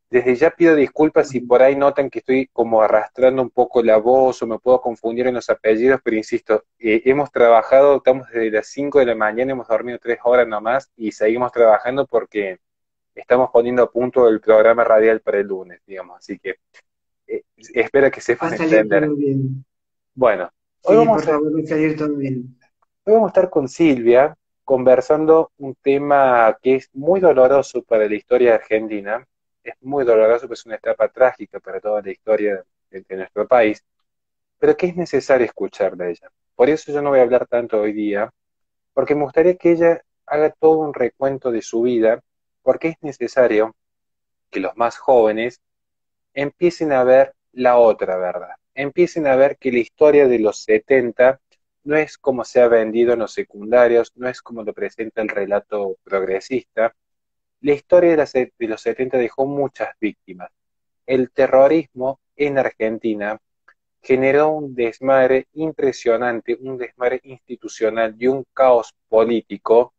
Desde ya pido disculpas si Bueno, por ahí notan que estoy como arrastrando un poco la voz o me puedo confundir en los apellidos, pero insisto, hemos trabajado, estamos desde las 5 de la mañana, hemos dormido 3 horas nomás y seguimos trabajando porque estamos poniendo a punto el programa radial para el lunes, digamos, así que espero que va sepan a salir entender. todo bien. Bueno, hoy Sí, vamos por a, favor, va a salir todo bien. hoy vamos a estar con Silvia conversando un tema que es muy doloroso para la historia argentina, es muy doloroso, pues es una etapa trágica para toda la historia de nuestro país, pero que es necesario escuchar de ella. Por eso yo no voy a hablar tanto hoy día, porque me gustaría que ella haga todo un recuento de su vida, porque es necesario que los más jóvenes empiecen a ver la otra verdad, empiecen a ver que la historia de los 70 no es como se ha vendido en los secundarios, no es como lo presenta el relato progresista. La historia de los 70 dejó muchas víctimas. El terrorismo en Argentina generó un desmadre impresionante, un desmadre institucional y un caos político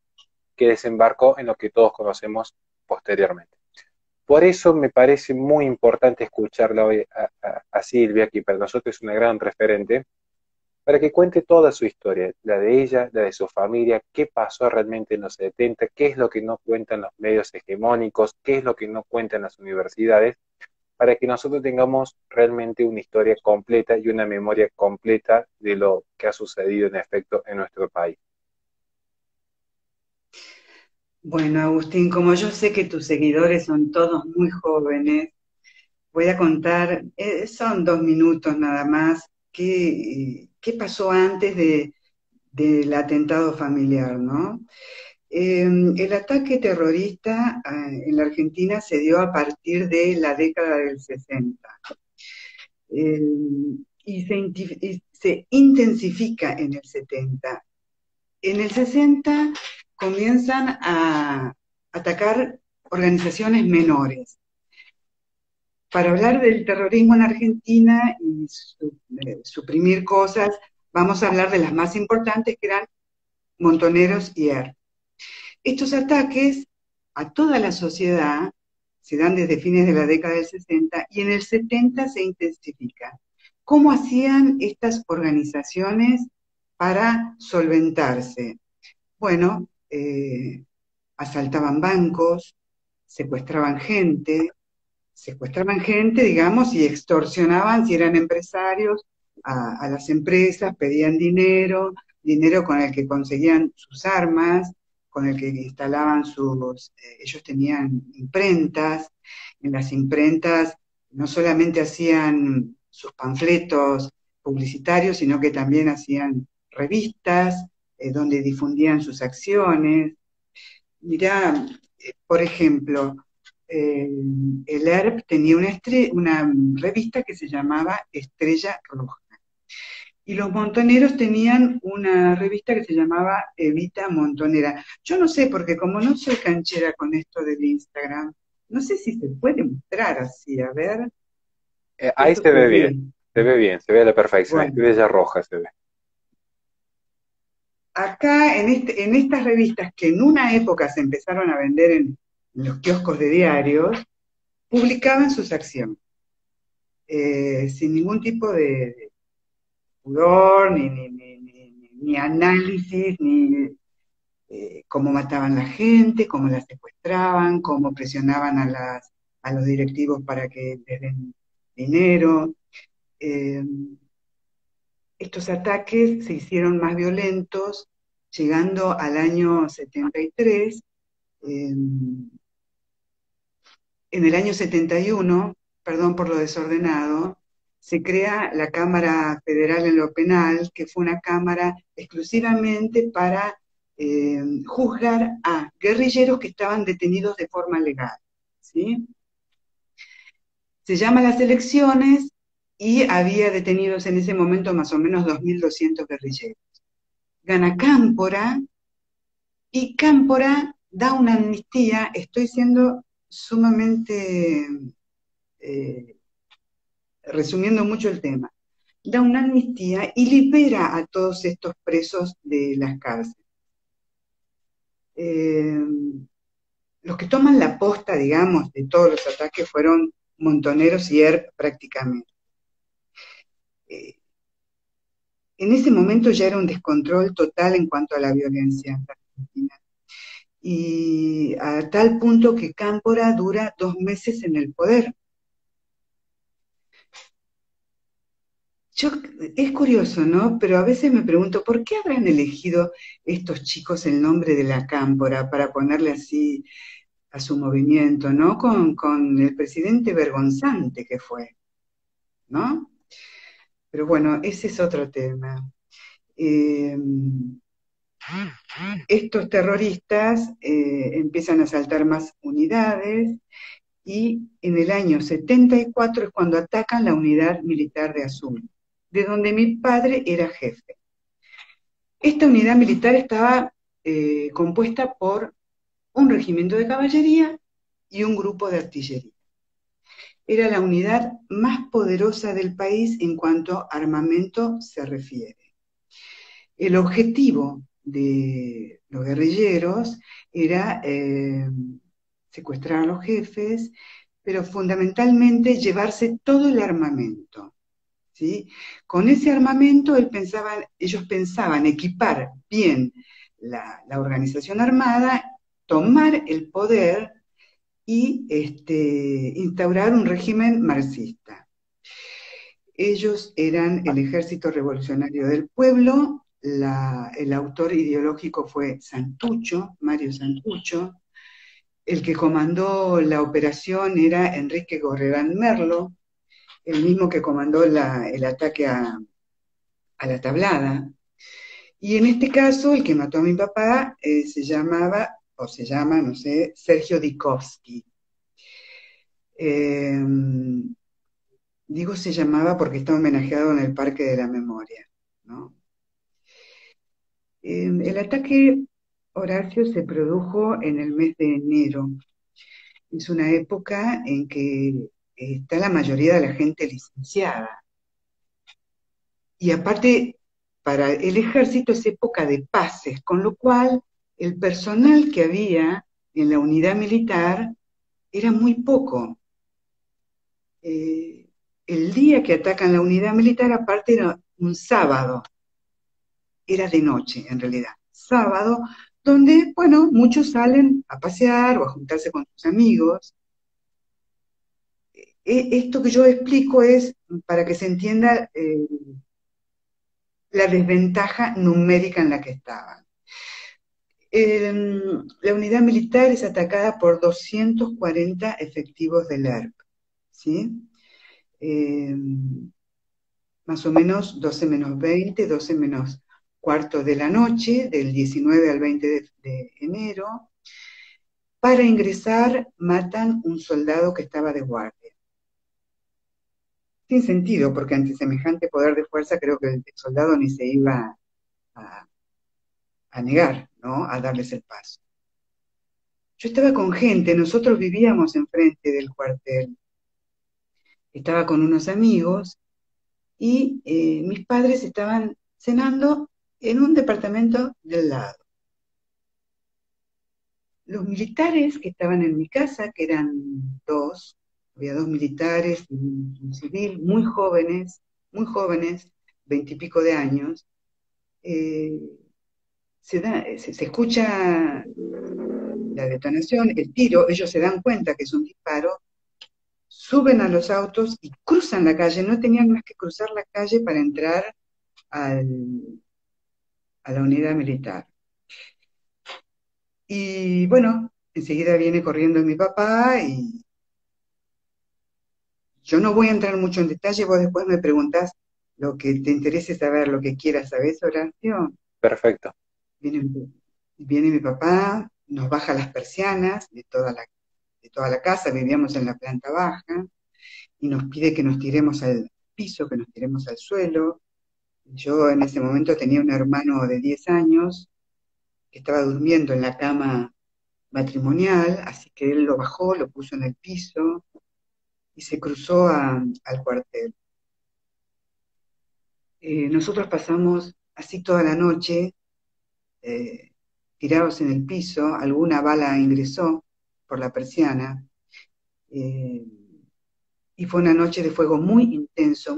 que desembarcó en lo que todos conocemos posteriormente. Por eso me parece muy importante escucharla hoy a Silvia, que para nosotros es una gran referente, para que cuente toda su historia, la de ella, la de su familia, qué pasó realmente en los 70, qué es lo que no cuentan los medios hegemónicos, qué es lo que no cuentan las universidades, para que nosotros tengamos realmente una historia completa y una memoria completa de lo que ha sucedido en efecto en nuestro país. Bueno, Agustín, como yo sé que tus seguidores son todos muy jóvenes, voy a contar, son 2 minutos nada más, qué pasó antes del atentado familiar, ¿no? El ataque terrorista en la Argentina se dio a partir de la década del 60 eh, y se intensifica en el 70. En el 60 comienzan a atacar organizaciones menores. Para hablar del terrorismo en Argentina y suprimir cosas, vamos a hablar de las más importantes que eran Montoneros y ERP. Estos ataques a toda la sociedad se dan desde fines de la década del 60 y en el 70 se intensifican. ¿Cómo hacían estas organizaciones para solventarse? Bueno, asaltaban bancos, secuestraban gente, digamos, y extorsionaban, si eran empresarios, a las empresas, pedían dinero, dinero con el que conseguían sus armas, con el que instalaban ellos tenían imprentas, en las imprentas no solamente hacían sus panfletos publicitarios, sino que también hacían revistas donde difundían sus acciones. Mirá, por ejemplo, eh, el ERP tenía una revista que se llamaba Estrella Roja. Y los montoneros tenían una revista que se llamaba Evita Montonera. Yo no sé, porque como no soy canchera con esto del Instagram, no sé si se puede mostrar así. A ver, Ahí esto se se ve bien, ve. se ve bien, se ve a la perfección, Bueno, estrella roja se ve. acá en estas revistas que en una época se empezaron a vender en los kioscos de diarios, publicaban sus acciones. Sin ningún tipo de pudor, ni análisis, ni cómo mataban la gente, cómo la secuestraban, cómo presionaban a los directivos para que les den dinero. Eh, Estos ataques se hicieron más violentos, llegando al año 73. Eh, En el año 71, perdón por lo desordenado, se crea la Cámara Federal en lo Penal, que fue una cámara exclusivamente para juzgar a guerrilleros que estaban detenidos de forma legal. ¿Sí? Se llaman las elecciones y había detenidos en ese momento más o menos 2.200 guerrilleros. Gana Cámpora y Cámpora da una amnistía, estoy siendo sumamente eh, resumiendo mucho el tema, da una amnistía y libera a todos estos presos de las cárceles. Eh, los que toman la posta, digamos, de todos los ataques fueron Montoneros y ERP prácticamente. Eh, en ese momento ya era un descontrol total en cuanto a la violencia en la Argentina. Y a tal punto que Cámpora dura 2 meses en el poder. Yo, es curioso, ¿no? Pero a veces me pregunto, ¿por qué habrán elegido estos chicos el nombre de la Cámpora para ponerle así a su movimiento, ¿no? Con el presidente vergonzante que fue, ¿no? Pero bueno, ese es otro tema. Eh, Estos terroristas empiezan a asaltar más unidades y en el año 74 es cuando atacan la unidad militar de Azul, de donde mi padre era jefe. Esta unidad militar estaba compuesta por un regimiento de caballería y un grupo de artillería. Era la unidad más poderosa del país en cuanto a armamento se refiere. El objetivo de los guerrilleros era secuestrar a los jefes, pero fundamentalmente llevarse todo el armamento. ¿Sí? Con ese armamento ellos pensaban equipar bien la organización armada, tomar el poder y instaurar un régimen marxista. Ellos eran el Ejército Revolucionario del Pueblo, el autor ideológico fue Santucho, Mario Santucho, el que comandó la operación era Enrique Gorrerán Merlo, el mismo que comandó el ataque a la Tablada. Y en este caso, el que mató a mi papá se llamaba, o se llama, no sé, Sergio Dikovsky. Eh, Digo se llamaba porque está homenajeado en el Parque de la Memoria, ¿no? El ataque, Horacio, se produjo en el mes de enero. Es una época en que está la mayoría de la gente licenciada. Y aparte, para el ejército es época de pases, con lo cual el personal que había en la unidad militar era muy poco. Eh, el día que atacan la unidad militar, aparte era un sábado, era de noche en realidad, sábado, donde, bueno, muchos salen a pasear o a juntarse con sus amigos. Esto que yo explico es para que se entienda la desventaja numérica en la que estaban. La unidad militar es atacada por 240 efectivos del ERP, ¿sí? Eh, Más o menos 12 menos 20, 12 menos cuarto de la noche, del 19 al 20 de enero. Para ingresar, matan un soldado que estaba de guardia. Sin sentido, porque ante semejante poder de fuerza creo que el soldado ni se iba a, a negar, ¿no? A darles el paso. Yo estaba con gente, nosotros vivíamos enfrente del cuartel. Estaba con unos amigos y mis padres estaban cenando en un departamento del lado. Los militares que estaban en mi casa, que eran dos, había dos militares y un civil, muy jóvenes, 20 y pico de años, eh, se escucha la detonación, el tiro, ellos se dan cuenta que es un disparo, suben a los autos y cruzan la calle, no tenían más que cruzar la calle para entrar al, a la unidad militar. Y bueno, enseguida viene corriendo mi papá y yo no voy a entrar mucho en detalle, vos después me preguntás lo que te interese saber, lo que quieras, ¿sabés, Horacio? Perfecto. Viene, viene mi papá, nos baja las persianas de toda la casa, vivíamos en la planta baja, y nos pide que nos tiremos al piso, que nos tiremos al suelo. Yo en ese momento tenía un hermano de 10 años que estaba durmiendo en la cama matrimonial, así que él lo bajó, lo puso en el piso y se cruzó al cuartel. Nosotros pasamos así toda la noche, eh, tirados en el piso, alguna bala ingresó, por la persiana. eh, y fue una noche de fuego muy intenso,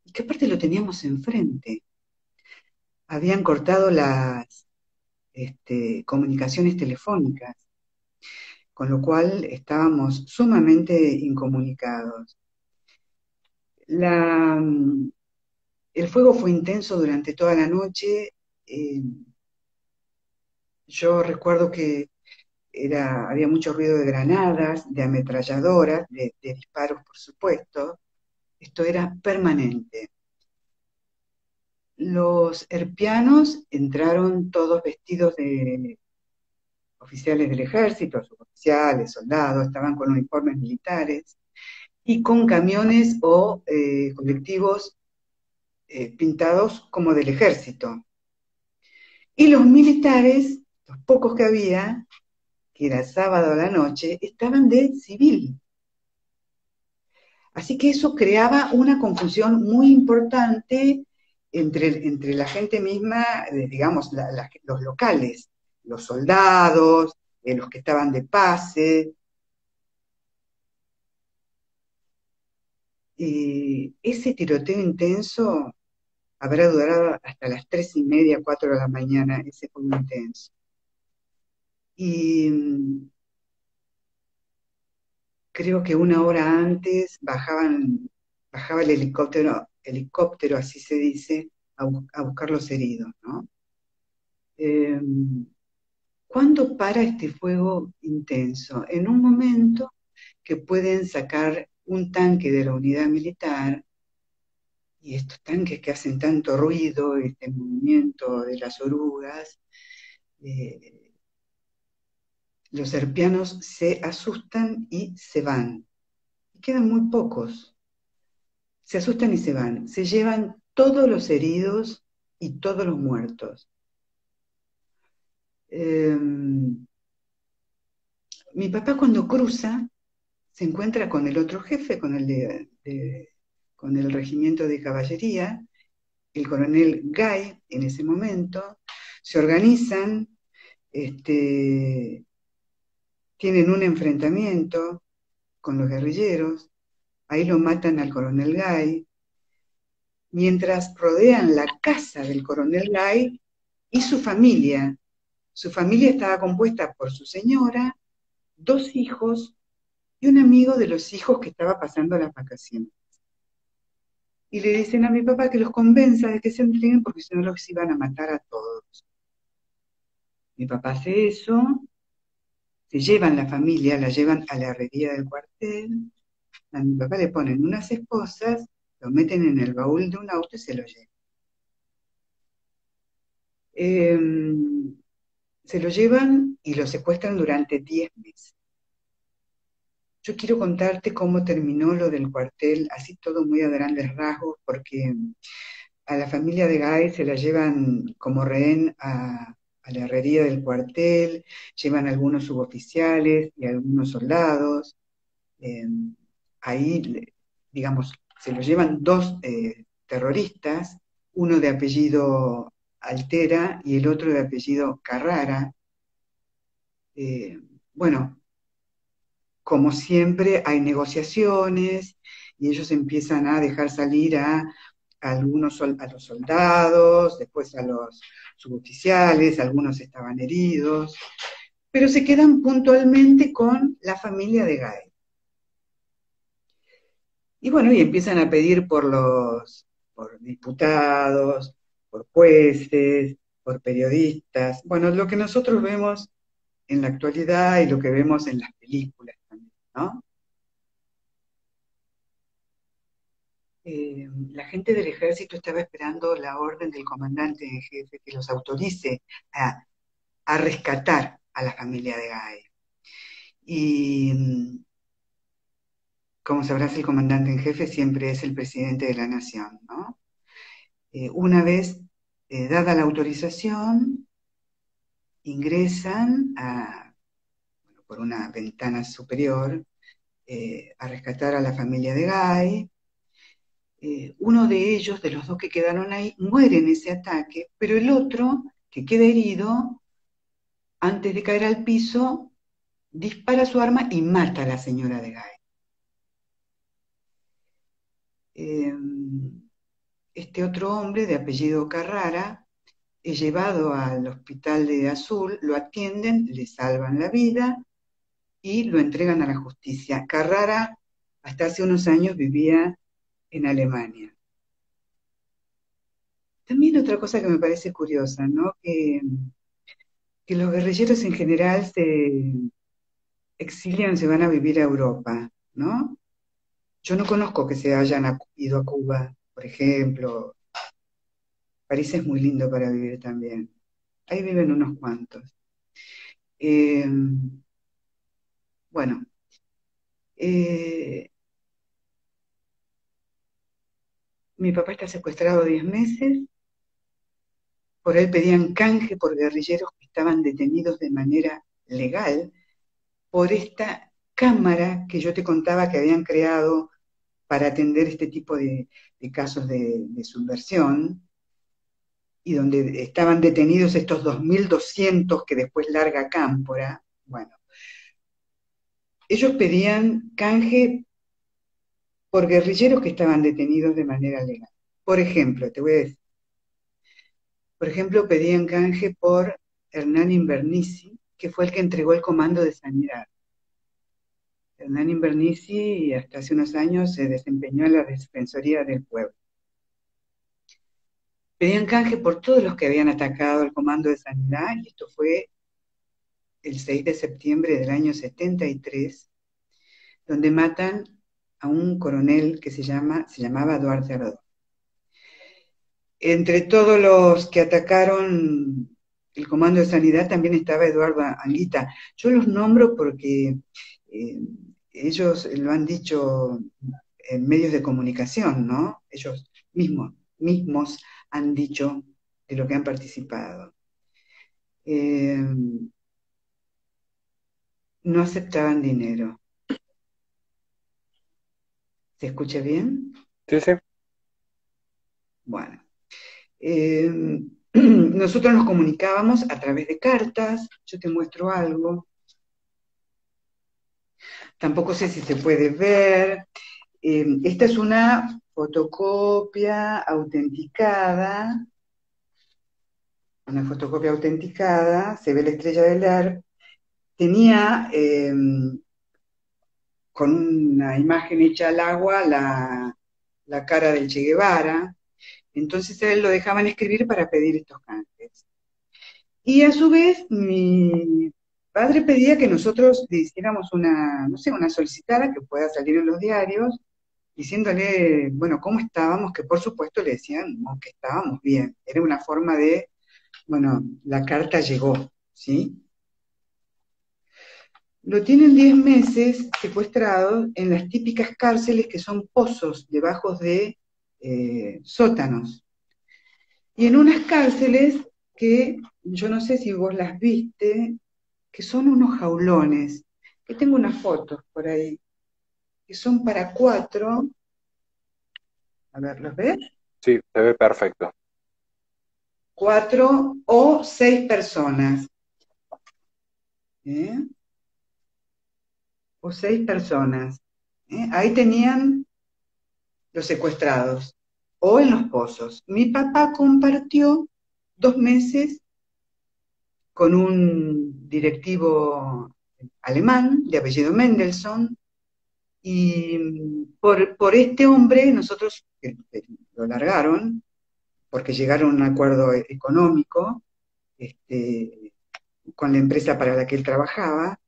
y que aparte lo teníamos enfrente. Habían cortado las comunicaciones telefónicas, con lo cual estábamos sumamente incomunicados. La, mm, el fuego fue intenso durante toda la noche. eh, yo recuerdo que había mucho ruido de granadas, de ametralladoras, de disparos, por supuesto. Esto era permanente. Los herpianos entraron todos vestidos de oficiales del ejército, suboficiales, soldados, estaban con uniformes militares y con camiones o colectivos pintados como del ejército. Y los militares, los pocos que había, que era sábado a la noche, estaban de civil. Así que eso creaba una confusión muy importante entre la gente misma, digamos, los locales, los soldados, los que estaban de pase. Ese tiroteo intenso habrá durado hasta las 3:30, 4 de la mañana, ese fue muy intenso. Y creo que una hora antes bajaba el helicóptero, así se dice, a buscar los heridos, ¿no? Eh, ¿Cuándo para este fuego intenso? En un momento que pueden sacar un tanque de la unidad militar, y estos tanques que hacen tanto ruido, este movimiento de las orugas, eh, los serpianos se asustan y se van. Y quedan muy pocos. Se asustan y se van. Se llevan todos los heridos y todos los muertos. Eh, Mi papá cuando cruza se encuentra con el otro jefe, con el regimiento de caballería, el coronel Gay en ese momento. Se organizan, este, tienen un enfrentamiento con los guerrilleros, ahí lo matan al coronel Gay, mientras rodean la casa del coronel Gay y su familia. Su familia estaba compuesta por su señora, dos hijos y un amigo de los hijos que estaba pasando las vacaciones. Y le dicen a mi papá que los convenza de que se entreguen porque si no los iban a matar a todos. Mi papá hace eso, se llevan la familia, la llevan a la herrería del cuartel, a mi papá le ponen unas esposas, lo meten en el baúl de un auto y se lo llevan. Eh, Se lo llevan y lo secuestran durante 10 meses. Yo quiero contarte cómo terminó lo del cuartel, así todo muy a grandes rasgos, porque a la familia de Gay se la llevan como rehén a la herrería del cuartel, llevan algunos suboficiales y algunos soldados. eh, Ahí, digamos, se lo llevan dos terroristas, uno de apellido Altera y el otro de apellido Carrara. Eh, bueno, como siempre, hay negociaciones y ellos empiezan a dejar salir a los soldados, después a los suboficiales, algunos estaban heridos, pero se quedan puntualmente con la familia de Gay. Y bueno, y empiezan a pedir por diputados, por jueces, por periodistas, bueno, lo que nosotros vemos en la actualidad y lo que vemos en las películas también, ¿no? La gente del ejército estaba esperando la orden del comandante en jefe que los autorice a, a rescatar a la familia de Gay. Y como sabrás, el comandante en jefe siempre es el presidente de la nación, ¿no? Una vez dada la autorización, ingresan por una ventana superior a rescatar a la familia de Gay. Uno de ellos, de los dos que quedaron ahí, muere en ese ataque, pero el otro, que queda herido, antes de caer al piso, dispara su arma y mata a la señora de Guy. Eh, este otro hombre de apellido Carrara es llevado al hospital de Azul, lo atienden, le salvan la vida y lo entregan a la justicia. Carrara hasta hace unos años vivía en Alemania. También otra cosa que me parece curiosa, ¿no? Que los guerrilleros en general se exilian, se van a vivir a Europa, ¿no? Yo no conozco que se hayan ido a Cuba, por ejemplo. París es muy lindo para vivir también. Ahí viven unos cuantos. Eh, bueno, eh, mi papá está secuestrado 10 meses. Por él pedían canje por guerrilleros que estaban detenidos de manera legal por esta cámara que yo te contaba que habían creado para atender este tipo de casos de subversión, y donde estaban detenidos estos 2.200 que después larga Cámpora. Bueno, ellos pedían canje por guerrilleros que estaban detenidos de manera legal. Por ejemplo, te voy a decir, por ejemplo, pedían canje por Hernán Invernici, que fue el que entregó el comando de sanidad. Hernán Invernici hasta hace unos años se desempeñó en la Defensoría del Pueblo. Pedían canje por todos los que habían atacado el comando de sanidad, y esto fue el 6 de septiembre del año 73, donde matan a un coronel que se llamaba Duarte Ardón. Entre todos los que atacaron el comando de sanidad también estaba Eduardo Anguita. Yo los nombro porque eh, ellos lo han dicho en medios de comunicación, ¿no? Ellos mismos han dicho de lo que han participado. Eh, no aceptaban dinero. ¿Se escucha bien? Sí, sí. Bueno. Eh, nosotros nos comunicábamos a través de cartas. Yo te muestro algo. Tampoco sé si se puede ver. Esta es una fotocopia autenticada, se ve la estrella del ERP. Tenía con una imagen hecha al agua la cara del Che Guevara. Entonces a él lo dejaban escribir para pedir estos canjes. Y a su vez, mi padre pedía que nosotros le hiciéramos una, no sé, una solicitada que pueda salir en los diarios, diciéndole, bueno, cómo estábamos, que por supuesto le decían que estábamos bien. Era una forma de, bueno, la carta llegó, ¿sí? Lo tienen 10 meses secuestrado en las típicas cárceles que son pozos debajo de sótanos. Y en unas cárceles que yo no sé si vos las viste, que son unos jaulones, que tengo unas fotos por ahí, que son para cuatro, a ver, ¿los ves? Sí, se ve perfecto. 4 o 6 personas, ¿eh? O 6 personas. Ahí tenían los secuestrados, o en los pozos. Mi papá compartió 2 meses con un directivo alemán de apellido Mendelssohn, y por este hombre nosotros lo largaron porque llegaron a un acuerdo económico este, con la empresa para la que él trabajaba.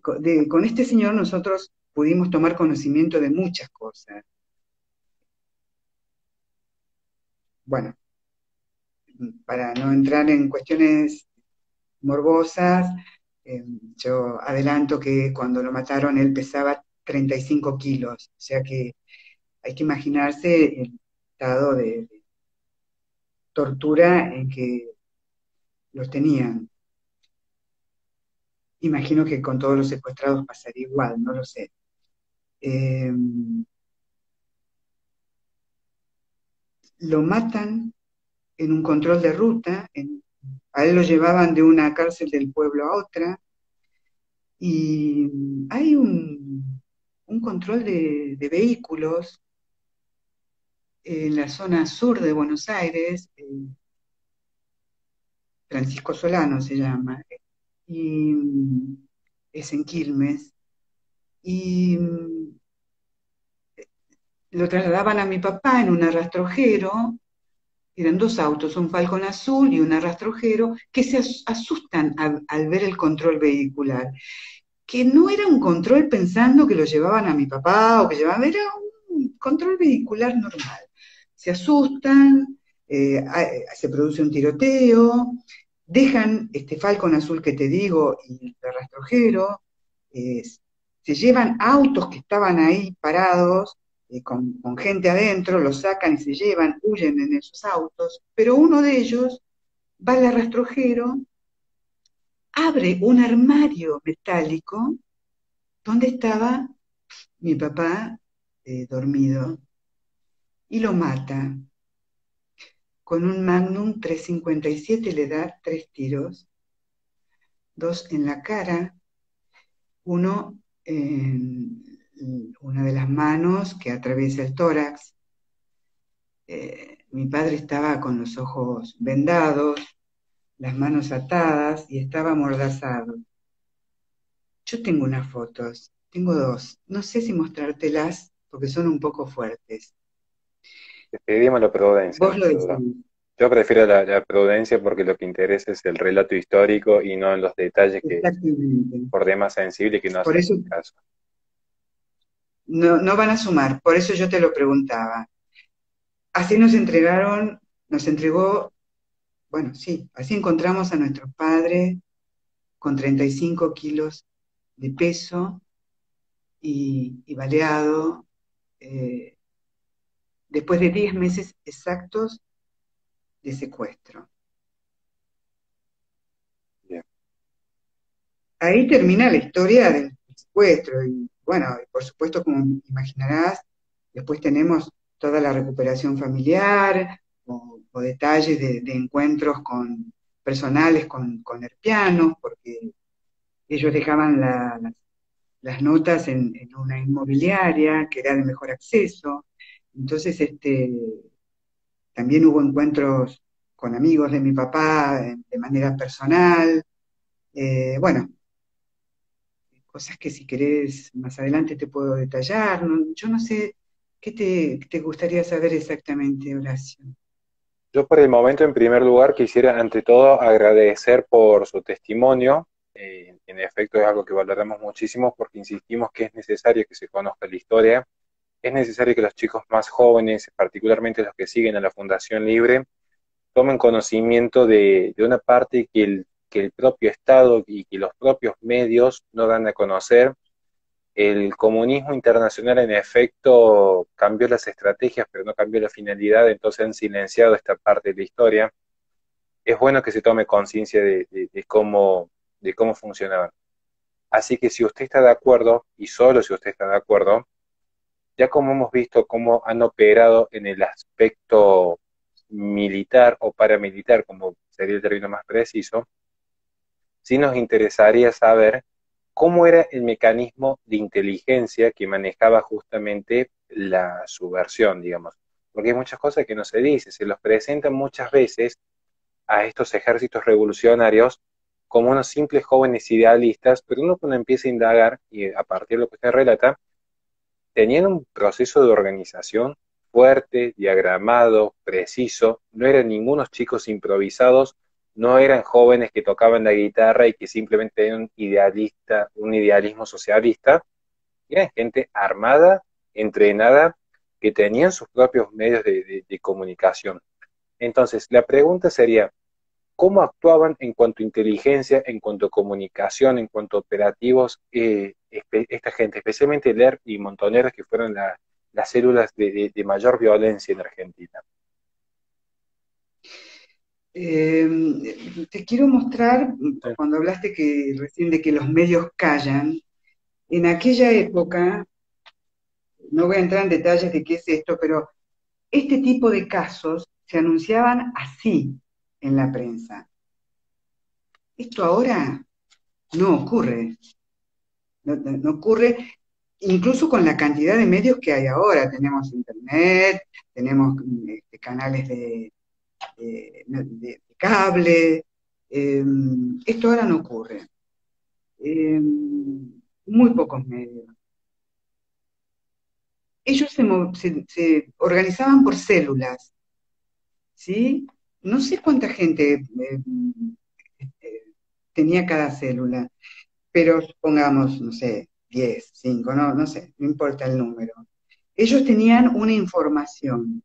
Con este señor nosotros pudimos tomar conocimiento de muchas cosas. Bueno, para no entrar en cuestiones morbosas, yo adelanto que cuando lo mataron él pesaba 35 kilos, o sea que hay que imaginarse el estado de tortura en que los tenían. Imagino que con todos los secuestrados pasaría igual, no lo sé. Eh, lo matan en un control de ruta A él lo llevaban de una cárcel del pueblo a otra, y hay un control de vehículos en la zona sur de Buenos Aires, Francisco Solano se llama, y es en Quilmes, y lo trasladaban a mi papá en un arrastrojero. Eran dos autos, un Falcon azul y un arrastrojero, que se asustan al ver el control vehicular, que no era un control pensando que lo llevaban a mi papá o que llevaban, era un control vehicular normal. Se asustan, se produce un tiroteo, dejan este Falcon azul que te digo y el rastrojero, eh, se llevan autos que estaban ahí parados, con gente adentro, los sacan y se llevan, huyen en esos autos, pero uno de ellos va al rastrojero, abre un armario metálico donde estaba mi papá dormido y lo mata. Con un Magnum 357 le da 3 tiros, dos en la cara, uno en una de las manos que atraviesa el tórax. Mi padre estaba con los ojos vendados, las manos atadas y estaba amordazado. Yo tengo unas fotos, tengo dos, no sé si mostrártelas porque son un poco fuertes. Pedimos la prudencia, Vos no lo hay duda. decís. Yo prefiero la prudencia porque lo que interesa es el relato histórico y no en los detalles que Exactamente. por demás sensibles que no Por hacen eso caso. no, no van a sumar, por eso yo te lo preguntaba. Así nos entregó, bueno, sí, así encontramos a nuestro padre con 35 kilos de peso y baleado, eh, después de 10 meses exactos de secuestro. Bien. Ahí termina la historia del secuestro y bueno, por supuesto, como imaginarás, después tenemos toda la recuperación familiar o detalles de encuentros personales con herpianos, porque ellos dejaban las notas en una inmobiliaria que era de mejor acceso. Entonces, también hubo encuentros con amigos de mi papá de manera personal. Bueno, cosas que si querés más adelante te puedo detallar. Yo no sé qué te gustaría saber exactamente, Horacio. Yo por el momento, en primer lugar, quisiera ante todo agradecer por su testimonio. En efecto, es algo que valoramos muchísimo porque insistimos que es necesario que se conozca la historia. Es necesario que los chicos más jóvenes, particularmente los que siguen a la Fundación Libre, tomen conocimiento de una parte que el propio Estado y que los propios medios no dan a conocer. El comunismo internacional, en efecto, cambió las estrategias, pero no cambió la finalidad, entonces han silenciado esta parte de la historia. Es bueno que se tome conciencia de cómo funcionaban. Así que si usted está de acuerdo, y solo si usted está de acuerdo, ya como hemos visto cómo han operado en el aspecto militar o paramilitar, como sería el término más preciso, sí nos interesaría saber cómo era el mecanismo de inteligencia que manejaba justamente la subversión, digamos. Porque hay muchas cosas que no se dicen, se los presentan muchas veces a estos ejércitos revolucionarios como unos simples jóvenes idealistas, pero uno cuando empieza a indagar, y a partir de lo que usted relata, tenían un proceso de organización fuerte, diagramado, preciso, no eran ningunos chicos improvisados, no eran jóvenes que tocaban la guitarra y que simplemente tenían un idealismo socialista, eran gente armada, entrenada, que tenían sus propios medios de comunicación. Entonces, la pregunta sería, ¿cómo actuaban en cuanto a inteligencia, en cuanto a comunicación, en cuanto a operativos, esta gente, especialmente Ler y Montoneros, que fueron las células de mayor violencia en Argentina? Te quiero mostrar, Sí. cuando hablaste que recién de que los medios callan, en aquella época, no voy a entrar en detalles de qué es esto, pero este tipo de casos se anunciaban así en la prensa. Esto ahora no ocurre, no ocurre incluso con la cantidad de medios que hay ahora. Tenemos internet, tenemos canales de cable. Esto ahora no ocurre. Eh, Muy pocos medios. Ellos se organizaban por células, ¿sí? No sé cuánta gente eh, tenía cada célula, pero supongamos, no sé, 10, 5, no sé, no importa el número. Ellos tenían una información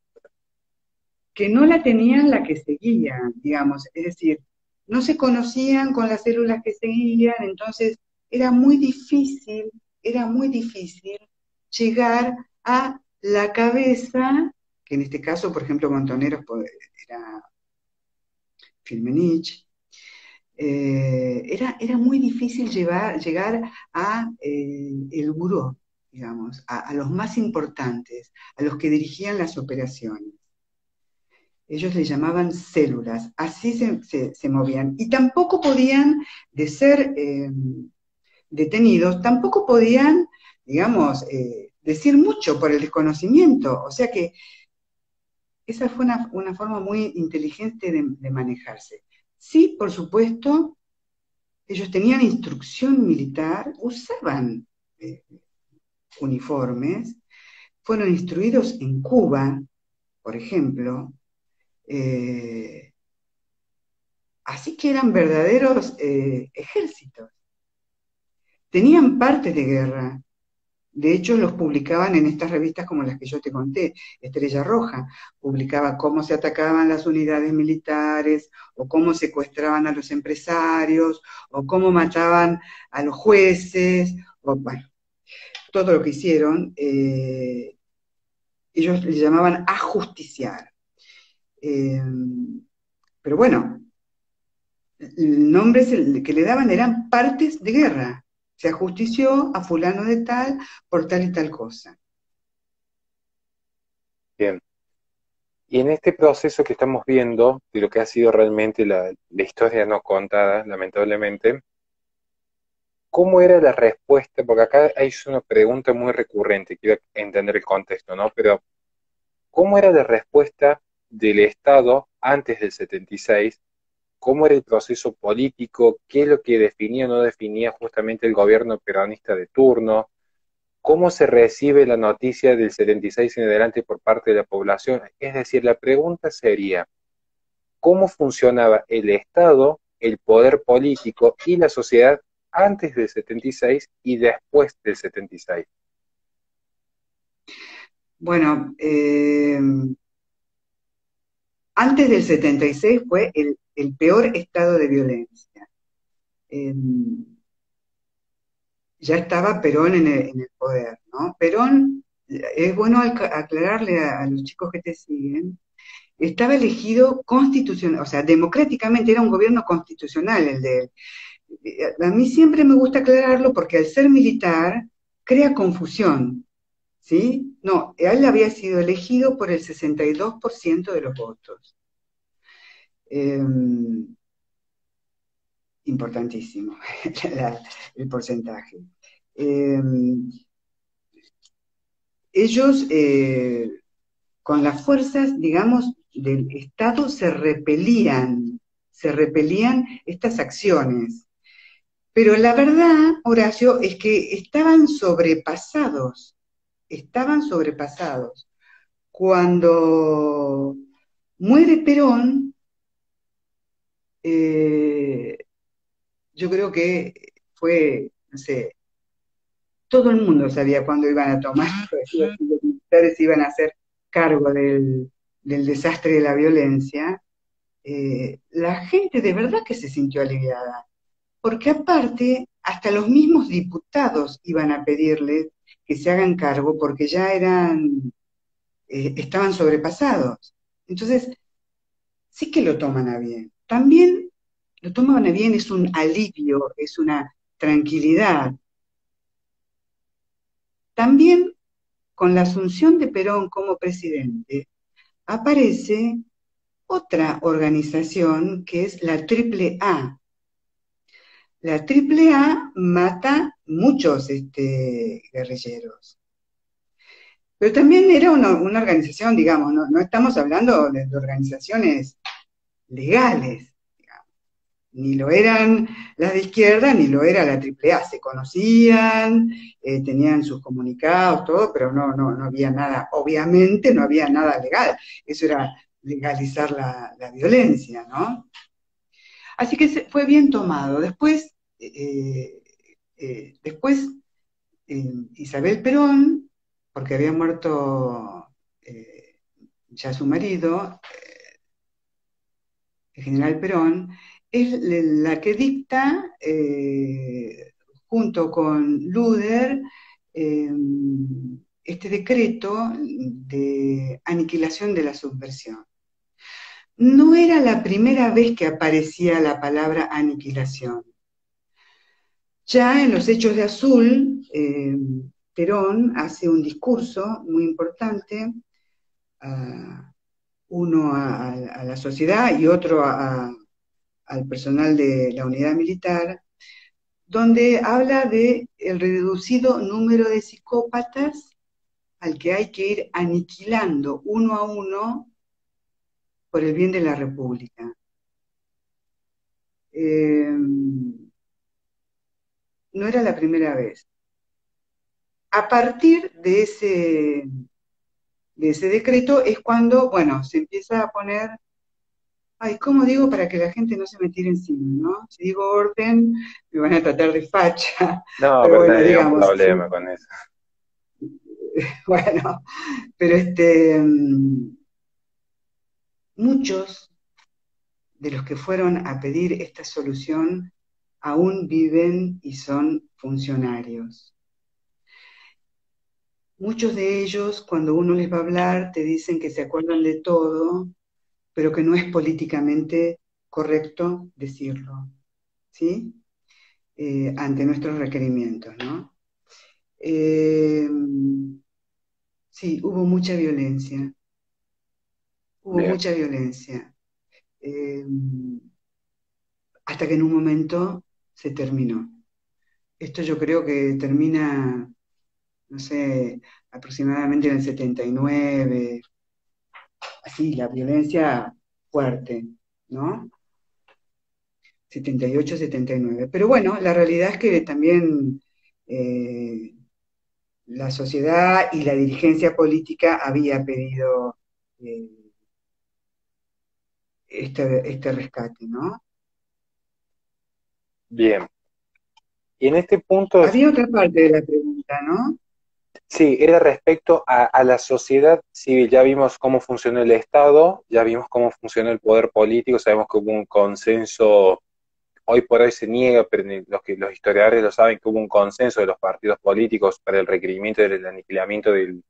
que no la tenían la que seguían, digamos, es decir, no se conocían con las células que seguían, entonces era muy difícil, era muy difícil llegar a la cabeza, que en este caso, por ejemplo, Montoneros era Firmenich. Era muy difícil llegar a el buró, digamos, a los más importantes, a los que dirigían las operaciones. Ellos le llamaban células, así se movían. Y tampoco podían, de ser detenidos, tampoco podían, digamos, decir mucho por el desconocimiento. O sea que esa fue una forma muy inteligente de manejarse. Sí, por supuesto, ellos tenían instrucción militar, usaban eh, uniformes, fueron instruidos en Cuba, por ejemplo, eh, así que eran verdaderos ejércitos. Tenían partes de guerra. De hecho, los publicaban en estas revistas como las que yo te conté. Estrella Roja publicaba cómo se atacaban las unidades militares, o cómo secuestraban a los empresarios, o cómo mataban a los jueces, o bueno, todo lo que hicieron. Ellos le llamaban ajusticiar. Eh, pero bueno, el nombre que le daban eran partes de guerra. Se ajustició a fulano de tal por tal y tal cosa. Bien. Y en este proceso que estamos viendo, de lo que ha sido realmente la historia no contada, lamentablemente, ¿cómo era la respuesta? Porque acá hay una pregunta muy recurrente, quiero entender el contexto, ¿no? Pero, ¿cómo era la respuesta del Estado antes del 76? ¿Cómo era el proceso político? ¿Qué es lo que definía o no definía justamente el gobierno peronista de turno? ¿Cómo se recibe la noticia del 76 en adelante por parte de la población? Es decir, la pregunta sería, ¿cómo funcionaba el Estado, el poder político y la sociedad antes del 76 y después del 76? Bueno, antes del 76 fue el peor estado de violencia. Eh, ya estaba Perón en el poder, ¿no? Perón, es bueno aclararle a los chicos que te siguen, estaba elegido constitucional, o sea, democráticamente, era un gobierno constitucional el de él. A mí siempre me gusta aclararlo porque al ser militar crea confusión, ¿sí? No, él había sido elegido por el 62% de los votos. Eh, Importantísimo el porcentaje. Eh, Ellos, con las fuerzas, digamos, del Estado se repelían estas acciones. Pero la verdad, Horacio, es que estaban sobrepasados. Cuando muere Perón, eh, yo creo que fue, no sé, todo el mundo sabía cuándo iban a tomar, los militares iban a hacer cargo del desastre de la violencia. La gente de verdad que se sintió aliviada, porque aparte, hasta los mismos diputados iban a pedirles que se hagan cargo porque ya estaban sobrepasados. Entonces, sí que lo toman a bien. También lo toman a bien, es un alivio, es una tranquilidad. También con la asunción de Perón como presidente, aparece otra organización que es la Triple A. La AAA mata muchos guerrilleros. Pero también era una organización, digamos, no estamos hablando de organizaciones legales, digamos. Ni lo eran las de izquierda, ni lo era la AAA. Se conocían, tenían sus comunicados, todo, pero no había nada, obviamente no había nada legal. Eso era legalizar la violencia, ¿no? Así que fue bien tomado. Después Isabel Perón, porque había muerto ya su marido, el general Perón, es la que dicta, junto con Luder, eh, este decreto de aniquilación de la subversión. No era la primera vez que aparecía la palabra aniquilación. Ya en los Hechos de Azul, Perón hace un discurso muy importante, uno a la sociedad y otro al personal de la unidad militar, donde habla de el reducido número de psicópatas al que hay que ir aniquilando uno a uno por el bien de la República. Eh, no era la primera vez. A partir de ese decreto es cuando, bueno, se empieza a poner, ay, ¿cómo digo para que la gente no se me tire encima, ¿no? Si digo orden, me van a tratar de facha, No, pero pero no bueno, hay ningún digamos, problema con eso. bueno, pero muchos de los que fueron a pedir esta solución aún viven y son funcionarios. Muchos de ellos, cuando uno les va a hablar, te dicen que se acuerdan de todo, pero que no es políticamente correcto decirlo, ¿sí? Ante nuestros requerimientos, ¿no? Eh, sí, hubo Bien, mucha violencia, eh, hasta que en un momento se terminó. Esto yo creo que termina, no sé, aproximadamente en el 79, así, la violencia fuerte, ¿no? 78, 79. Pero bueno, la realidad es que también eh, la sociedad y la dirigencia política había pedido eh, este rescate, ¿no? bien. Y en este punto, Había otra parte de la pregunta, ¿no? sí, era respecto a la sociedad civil. Ya vimos cómo funcionó el Estado, ya vimos cómo funcionó el poder político, sabemos que hubo un consenso, hoy por hoy se niega, pero los historiadores lo saben, que hubo un consenso de los partidos políticos para el requerimiento del aniquilamiento de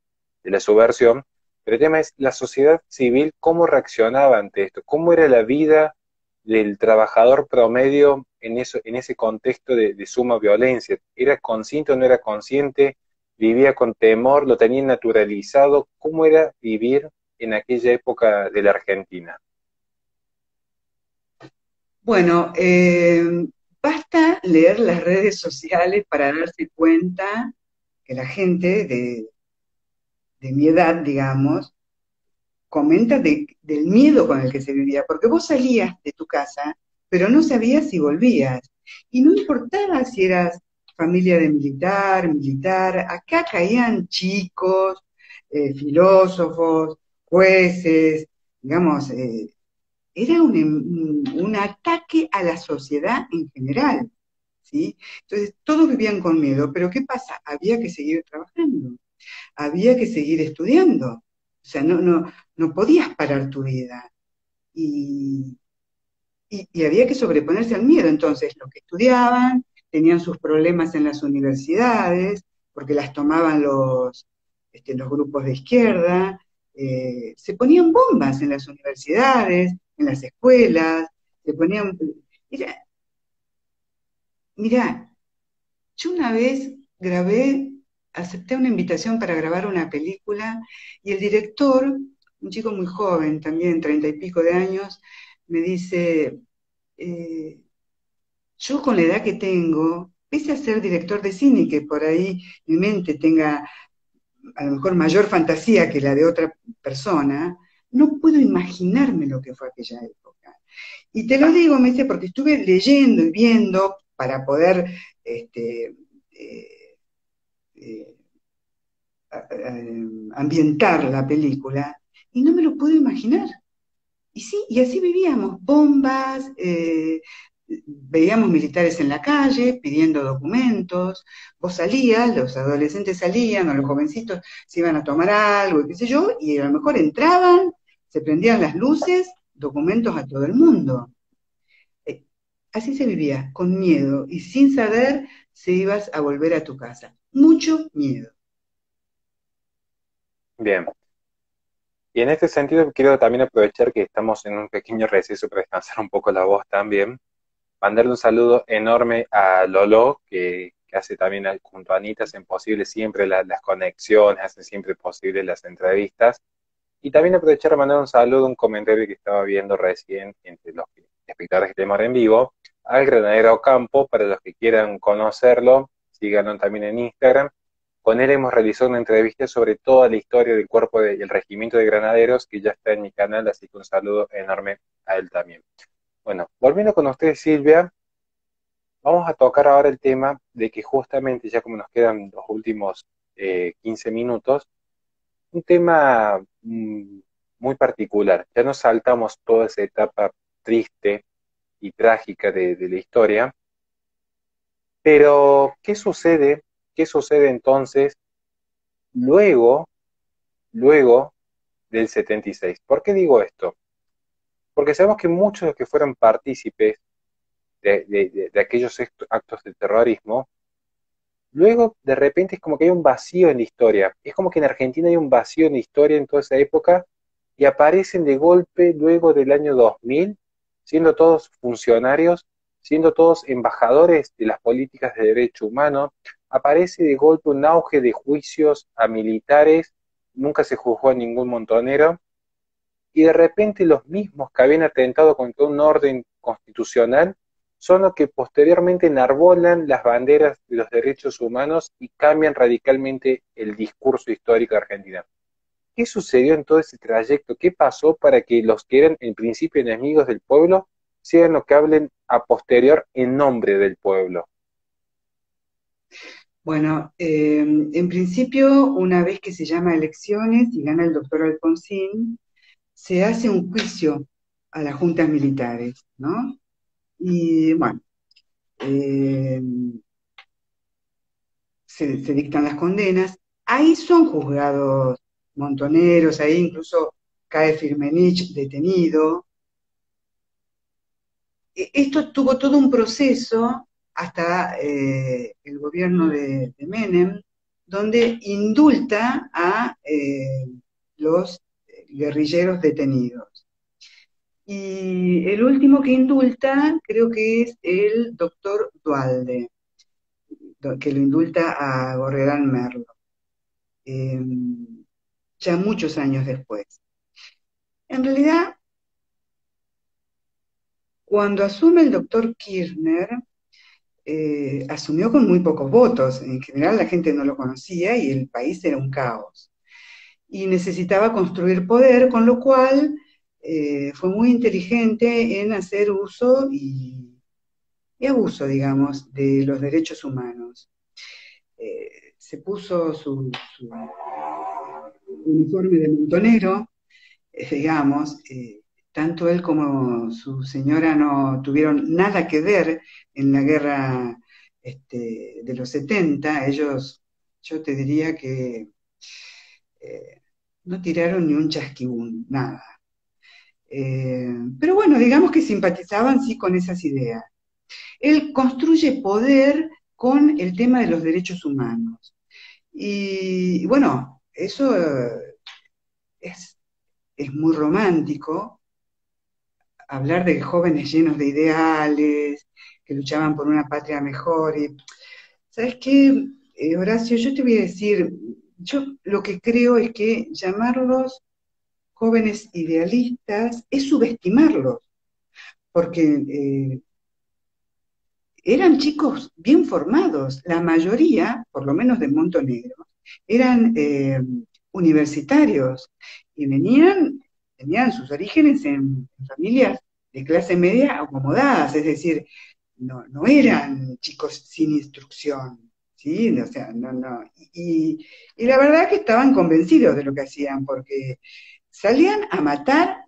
la subversión. Pero el tema es la sociedad civil, cómo reaccionaba ante esto, cómo era la vida del trabajador promedio en ese contexto de suma violencia. ¿Era consciente o no era consciente? ¿Vivía con temor? ¿Lo tenían naturalizado? ¿Cómo era vivir en aquella época de la Argentina? Bueno, basta leer las redes sociales para darse cuenta que la gente de mi edad, digamos, comenta del miedo con el que se vivía, porque vos salías de tu casa, pero no sabías si volvías. Y no importaba si eras familia de militar, acá caían chicos, filósofos, jueces, digamos, era un ataque a la sociedad en general, ¿sí? Entonces, todos vivían con miedo, pero ¿qué pasa? Había que seguir trabajando, había que seguir estudiando, o sea, no podías parar tu vida. Y, y había que sobreponerse al miedo. Entonces, los que estudiaban tenían sus problemas en las universidades, porque las tomaban los grupos de izquierda, se ponían bombas en las universidades, en las escuelas, se ponían... Mira, mira, yo una vez acepté una invitación para grabar una película y el director, un chico muy joven, también 30 y pico de años, me dice, yo yo con la edad que tengo, pese a ser director de cine, que por ahí mi mente tenga a lo mejor mayor fantasía que la de otra persona, no puedo imaginarme lo que fue aquella época. Y te lo digo, me dice, porque estuve leyendo y viendo para poder este, eh, eh, ambientar la película, y no me lo puedo imaginar. Y sí, y así vivíamos, bombas, veíamos militares en la calle pidiendo documentos, vos salías, los adolescentes salían o los jovencitos se iban a tomar algo, qué sé yo, y a lo mejor entraban, se prendían las luces, documentos a todo el mundo. Eh, Así se vivía, con miedo y sin saber si ibas a volver a tu casa. Mucho miedo. Bien. Y en este sentido quiero también aprovechar que estamos en un pequeño receso para descansar un poco la voz también. Mandarle un saludo enorme a Lolo, que hace también junto a Anita, hacen posible siempre las conexiones, hacen siempre posible las entrevistas. Y también aprovechar a mandar un saludo, un comentario que estaba viendo recién entre los espectadores que tenemos en vivo, al Granadero Ocampo, para los que quieran conocerlo, síganlo también en Instagram. Con él hemos realizado una entrevista sobre toda la historia del cuerpo y el regimiento de granaderos, que ya está en mi canal, así que un saludo enorme a él también. Bueno, volviendo con usted, Silvia, vamos a tocar ahora el tema de que justamente, ya como nos quedan los últimos 15 minutos, un tema muy particular. Ya nos saltamos toda esa etapa triste y trágica de la historia, pero ¿qué sucede? ¿Qué sucede entonces luego, luego del 76? ¿Por qué digo esto? Porque sabemos que muchos de los que fueron partícipes de aquellos actos de terrorismo, luego de repente es como que hay un vacío en la historia. Es como que en Argentina hay un vacío en la historia en toda esa época y aparecen de golpe luego del año 2000, siendo todos funcionarios, siendo todos embajadores de las políticas de derecho humano. Aparece de golpe un auge de juicios a militares, nunca se juzgó a ningún montonero, y de repente los mismos que habían atentado contra un orden constitucional son los que posteriormente enarbolan las banderas de los derechos humanos y cambian radicalmente el discurso histórico de Argentina. ¿Qué sucedió en todo ese trayecto? ¿Qué pasó para que los que eran en principio enemigos del pueblo sean los que hablen a posterior en nombre del pueblo? Bueno, en principio, una vez que se llama a elecciones y gana el doctor Alfonsín, se hace un juicio a las juntas militares, ¿no? Y bueno, eh, se dictan las condenas. Ahí son juzgados montoneros, ahí incluso cae Firmenich detenido. Esto tuvo todo un proceso hasta el gobierno de Menem, donde indulta a los guerrilleros detenidos. Y el último que indulta creo que es el doctor Dualde, que lo indulta a Gorrerán Merlo, eh, ya muchos años después. En realidad, cuando asume el doctor Kirchner, asumió con muy pocos votos. En general la gente no lo conocía y el país era un caos. Y necesitaba construir poder, con lo cual fue muy inteligente en hacer uso y abuso, digamos, de los derechos humanos. Se puso su uniforme de montonero, digamos, tanto él como su señora no tuvieron nada que ver en la guerra de los 70. Ellos, yo te diría que no tiraron ni un chasquibún, nada. Pero bueno, digamos que simpatizaban sí con esas ideas. Él construye poder con el tema de los derechos humanos. Y bueno, eso es, es muy romántico, hablar de jóvenes llenos de ideales, que luchaban por una patria mejor. Y, ¿sabes qué, Horacio? Yo te voy a decir, yo lo que creo es que llamarlos jóvenes idealistas es subestimarlos, porque eran chicos bien formados, la mayoría, por lo menos de Montenegro, eran universitarios y tenían sus orígenes en familias de clase media acomodadas, es decir, no eran chicos sin instrucción, ¿sí? O sea, no. Y la verdad que estaban convencidos de lo que hacían, porque salían a matar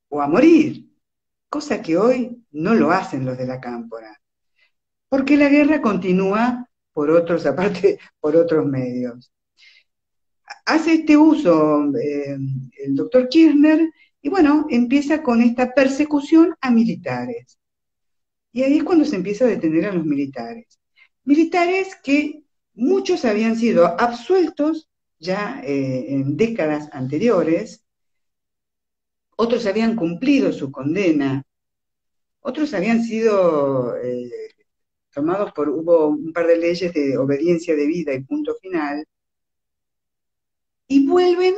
o a morir, cosa que hoy no lo hacen los de la cámpora, porque la guerra continúa por otros, aparte, por otros medios. Hace este uso el doctor Kirchner y bueno, empieza con esta persecución a militares. Y ahí es cuando se empieza a detener a los militares. Militares que muchos habían sido absueltos ya en décadas anteriores, otros habían cumplido su condena, otros habían sido tomados por, hubo un par de leyes de obediencia debida y punto final, y vuelven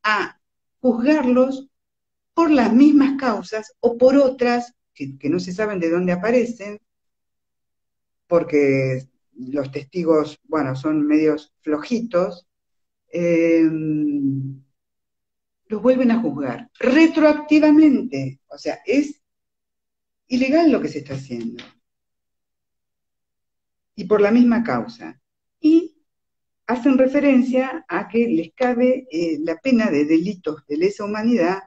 a juzgarlos por las mismas causas o por otras que no se saben de dónde aparecen, porque los testigos, bueno, son medios flojitos, eh, los vuelven a juzgar retroactivamente. O sea, es ilegal lo que se está haciendo. Y por la misma causa. Y hacen referencia a que les cabe la pena de delitos de lesa humanidad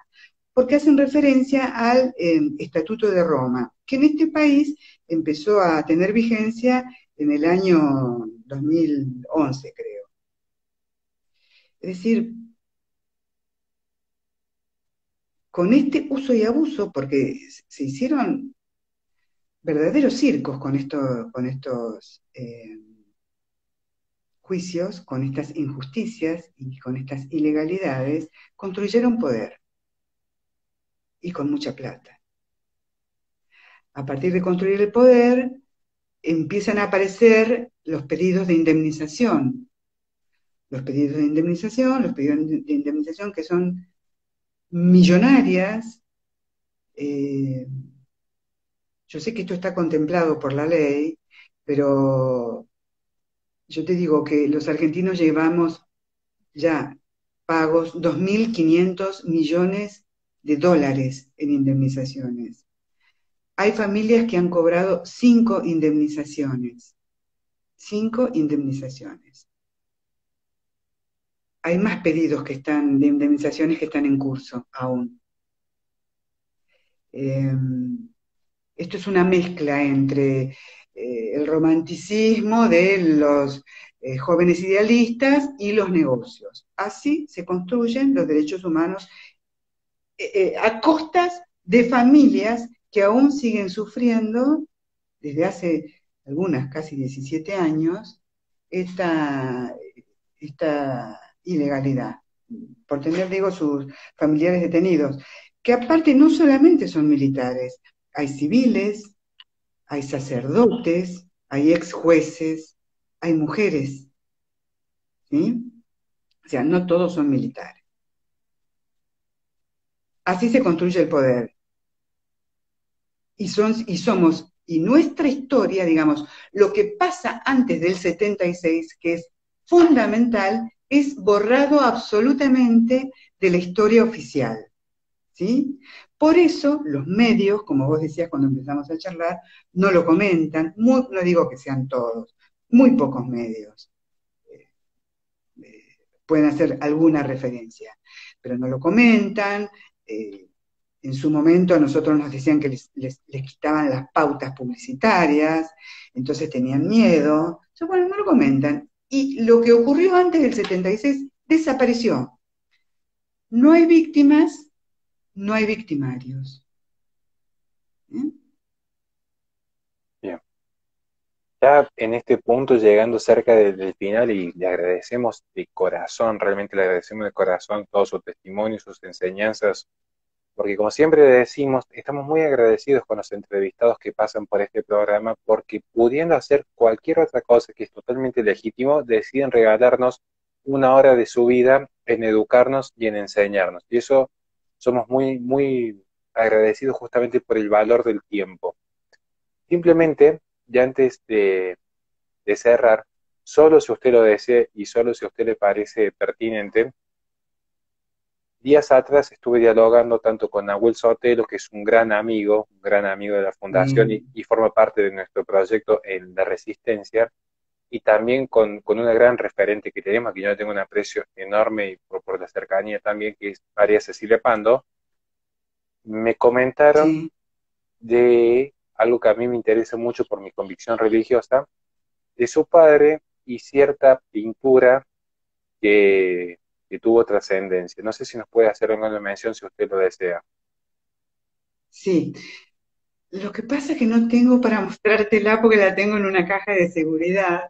porque hacen referencia al Estatuto de Roma, que en este país empezó a tener vigencia en el año 2011, creo. Es decir, con este uso y abuso, porque se hicieron verdaderos circos con estos juicios, con estas injusticias y con estas ilegalidades, construyeron poder y con mucha plata. A partir de construir el poder, empiezan a aparecer los pedidos de indemnización. Los pedidos de indemnización que son millonarias. eh, yo sé que esto está contemplado por la ley, pero yo te digo que los argentinos llevamos ya pagos 2.500 millones de dólares en indemnizaciones. Hay familias que han cobrado 5 indemnizaciones. 5 indemnizaciones. Hay más pedidos de indemnizaciones que están en curso aún. Eh, Esto es una mezcla entre el romanticismo de los jóvenes idealistas y los negocios. Así se construyen los derechos humanos a costas de familias que aún siguen sufriendo desde hace algunas, casi 17 años, esta, esta ilegalidad, por tener, digo, sus familiares detenidos, que aparte no solamente son militares, hay civiles, hay sacerdotes, hay ex jueces, hay mujeres, ¿sí? O sea, no todos son militares. Así se construye el poder. Y nuestra historia, digamos, lo que pasa antes del 76, que es fundamental, es borrado absolutamente de la historia oficial, ¿sí? Por eso los medios, como vos decías cuando empezamos a charlar, no lo comentan, no digo que sean todos, muy pocos medios pueden hacer alguna referencia, pero no lo comentan. En su momento a nosotros nos decían que les quitaban las pautas publicitarias, entonces tenían miedo. Entonces, bueno, no lo comentan. Y lo que ocurrió antes del 76 desapareció. No hay víctimas, no hay victimarios. ¿Eh? Bien. Ya en este punto, llegando cerca del final, y le agradecemos de corazón, realmente le agradecemos de corazón todo su testimonio, sus enseñanzas, porque como siempre le decimos, estamos muy agradecidos con los entrevistados que pasan por este programa, porque pudiendo hacer cualquier otra cosa que es totalmente legítimo, deciden regalarnos una hora de su vida en educarnos y en enseñarnos. Y eso somos muy, muy agradecidos justamente por el valor del tiempo. Simplemente y antes de cerrar, solo si usted lo desea y solo si a usted le parece pertinente, días atrás estuve dialogando tanto con Nahuel Sotelo, que es un gran amigo de la Fundación Sí, y forma parte de nuestro proyecto en la Resistencia, y también con una gran referente que tenemos, que yo le tengo un aprecio enorme y por la cercanía también, que es María Cecilia Pando. Me comentaron sí. de algo que a mí me interesa mucho por mi convicción religiosa, de su padre y cierta pintura que, que tuvo trascendencia. No sé si nos puede hacer alguna mención si usted lo desea. Sí, lo que pasa es que no tengo para mostrártela porque la tengo en una caja de seguridad,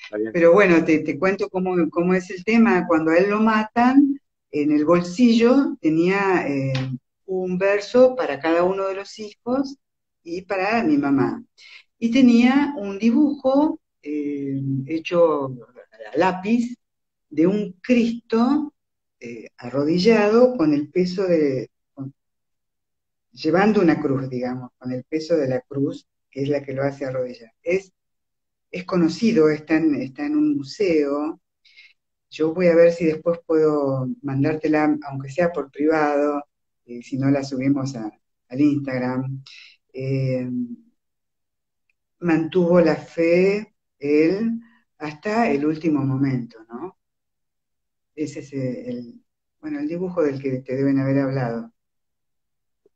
¿Está bien? pero bueno, te cuento cómo es el tema. Cuando a él lo matan, en el bolsillo tenía un verso para cada uno de los hijos y para mi mamá. Y tenía un dibujo hecho a lápiz de un Cristo arrodillado con el peso llevando una cruz, digamos, con el peso de la cruz, que es la que lo hace arrodillar. Es conocido, está en un museo. Yo voy a ver si después puedo mandártela, aunque sea por privado, si no la subimos al Instagram. Eh, Mantuvo la fe él hasta el último momento, ¿no? Ese es bueno, el dibujo del que te deben haber hablado.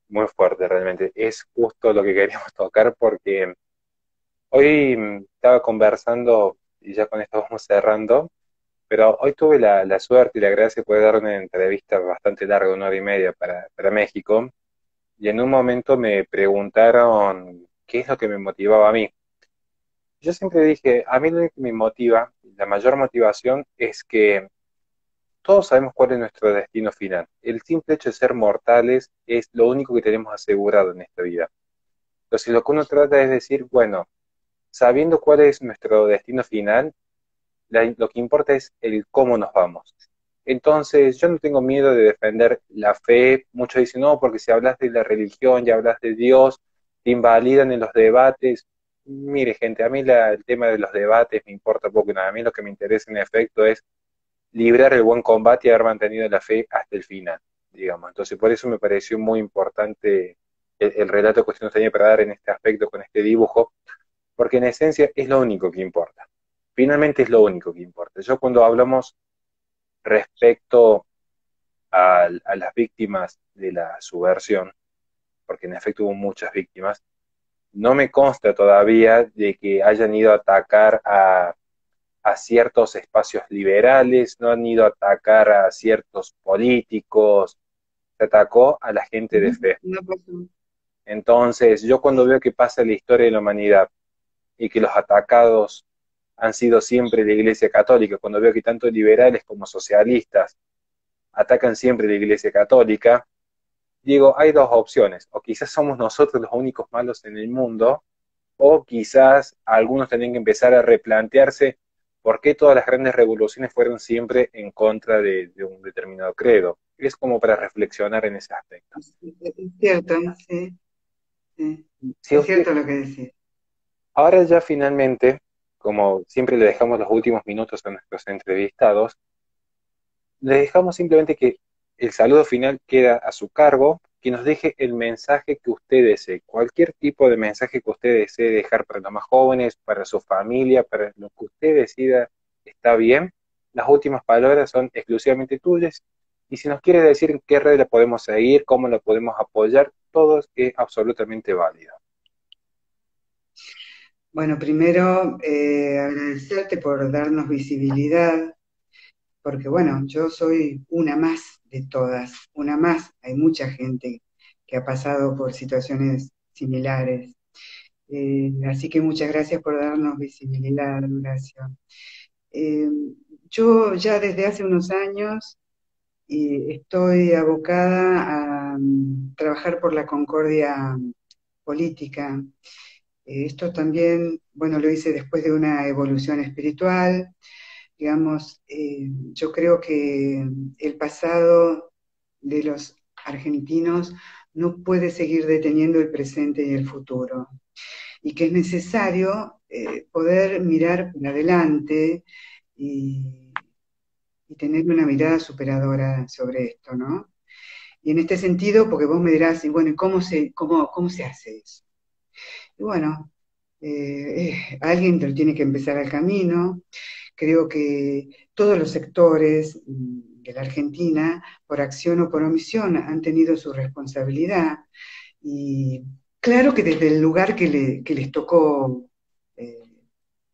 Muy fuerte realmente. Es justo lo que queríamos tocar porque hoy estaba conversando, y ya con esto vamos cerrando, pero hoy tuve la suerte y la gracia de poder dar una entrevista bastante larga, 1 hora y media para México, y en un momento me preguntaron qué es lo que me motivaba a mí. Yo siempre dije, a mí lo que me motiva, la mayor motivación es que todos sabemos cuál es nuestro destino final. El simple hecho de ser mortales es lo único que tenemos asegurado en esta vida. Entonces lo que uno trata es decir, bueno, sabiendo cuál es nuestro destino final, lo que importa es el cómo nos vamos. Entonces, yo no tengo miedo de defender la fe. Muchos dicen, no, porque si hablas de la religión, ya hablas de Dios, te invalidan en los debates. Mire, gente, a mí el tema de los debates me importa poco nada. A mí lo que me interesa en efecto es librar el buen combate y haber mantenido la fe hasta el final, digamos. Entonces, por eso me pareció muy importante el relato que usted nos tenía para dar en este aspecto con este dibujo, porque en esencia es lo único que importa. Finalmente es lo único que importa. Yo cuando hablamos respecto a las víctimas de la subversión, porque en efecto hubo muchas víctimas, no me consta todavía de que hayan ido a atacar a ciertos espacios liberales, no han ido a atacar a ciertos políticos, se atacó a la gente de fe. No pasó. Entonces, yo cuando veo que pasa la historia de la humanidad y que los atacados han sido siempre la Iglesia Católica, cuando veo que tanto liberales como socialistas atacan siempre la Iglesia Católica, digo, hay dos opciones, o quizás somos nosotros los únicos malos en el mundo, o quizás algunos tendrían que empezar a replantearse por qué todas las grandes revoluciones fueron siempre en contra de un determinado credo. Es como para reflexionar en ese aspecto. Es cierto, sí, sí. Si Es usted, cierto lo que decís. ahora ya finalmente, como siempre le dejamos los últimos minutos a nuestros entrevistados, le dejamos simplemente que el saludo final queda a su cargo, que nos deje el mensaje que usted desee, cualquier tipo de mensaje que usted desee dejar para los más jóvenes, para su familia, para lo que usted decida, está bien. Las últimas palabras son exclusivamente tuyas. Y si nos quiere decir en qué red la podemos seguir, cómo la podemos apoyar, todo es absolutamente válido. Bueno, primero agradecerte por darnos visibilidad, porque bueno, yo soy una más de todas, una más. Hay mucha gente que ha pasado por situaciones similares. Así que muchas gracias por darnos visibilidad, Horacio. Eh, yo ya desde hace unos años estoy abocada a trabajar por la concordia política. Esto también, bueno, lo hice después de una evolución espiritual. Digamos, yo creo que el pasado de los argentinos no puede seguir deteniendo el presente y el futuro. y que es necesario poder mirar para adelante y, y tener una mirada superadora sobre esto, ¿no? Y en este sentido, porque vos me dirás, y bueno, ¿y cómo se hace eso? Y bueno, alguien te lo tiene que empezar al camino. Creo que todos los sectores de la Argentina, por acción o por omisión, han tenido su responsabilidad. Y claro que desde el lugar que les tocó eh,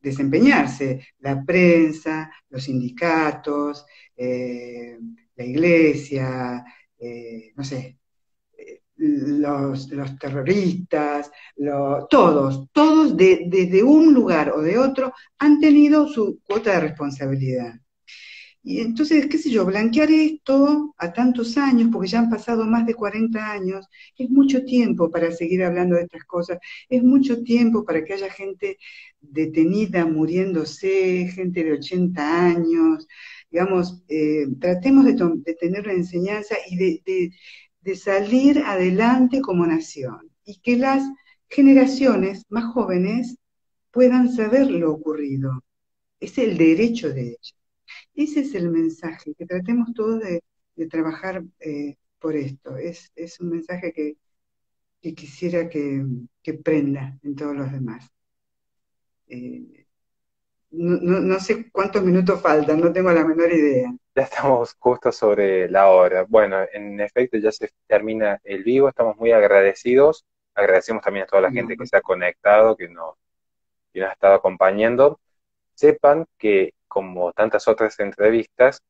desempeñarse, la prensa, los sindicatos, eh, la iglesia, no sé, los terroristas, todos desde un lugar o de otro han tenido su cuota de responsabilidad. Y entonces, qué sé yo, blanquear esto a tantos años, porque ya han pasado más de 40 años, es mucho tiempo para seguir hablando de estas cosas, es mucho tiempo para que haya gente detenida, muriéndose, gente de 80 años, digamos, tratemos de tener una enseñanza y de salir adelante como nación, y que las generaciones más jóvenes puedan saber lo ocurrido. Es el derecho de ellos. Ese es el mensaje, que tratemos todos de trabajar por esto. Es un mensaje que quisiera que prenda en todos los demás. Eh, no sé cuántos minutos faltan, no tengo la menor idea. Ya estamos justo sobre la hora. Bueno, en efecto ya se termina el vivo, estamos muy agradecidos. Agradecemos también a toda la gente que se ha conectado, que nos ha estado acompañando. Sepan que, como tantas otras entrevistas,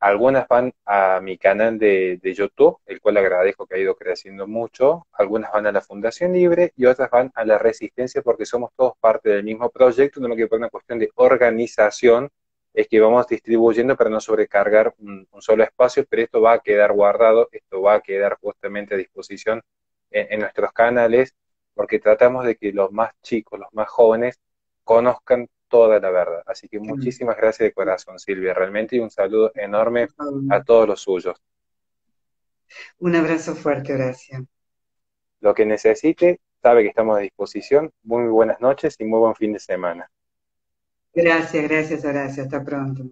algunas van a mi canal de YouTube, el cual agradezco que ha ido creciendo mucho. Algunas van a la Fundación Libre y otras van a la Resistencia porque somos todos parte del mismo proyecto, no lo que por una cuestión de organización es que vamos distribuyendo para no sobrecargar un solo espacio, pero esto va a quedar guardado, esto va a quedar justamente a disposición en nuestros canales, porque tratamos de que los más chicos, los más jóvenes, conozcan toda la verdad. Así que muchísimas gracias de corazón, Silvia, realmente, y un saludo enorme a todos los suyos. Un abrazo fuerte, Horacio. Lo que necesite, sabe que estamos a disposición. Muy buenas noches y muy buen fin de semana. Gracias, Horacio. Hasta pronto.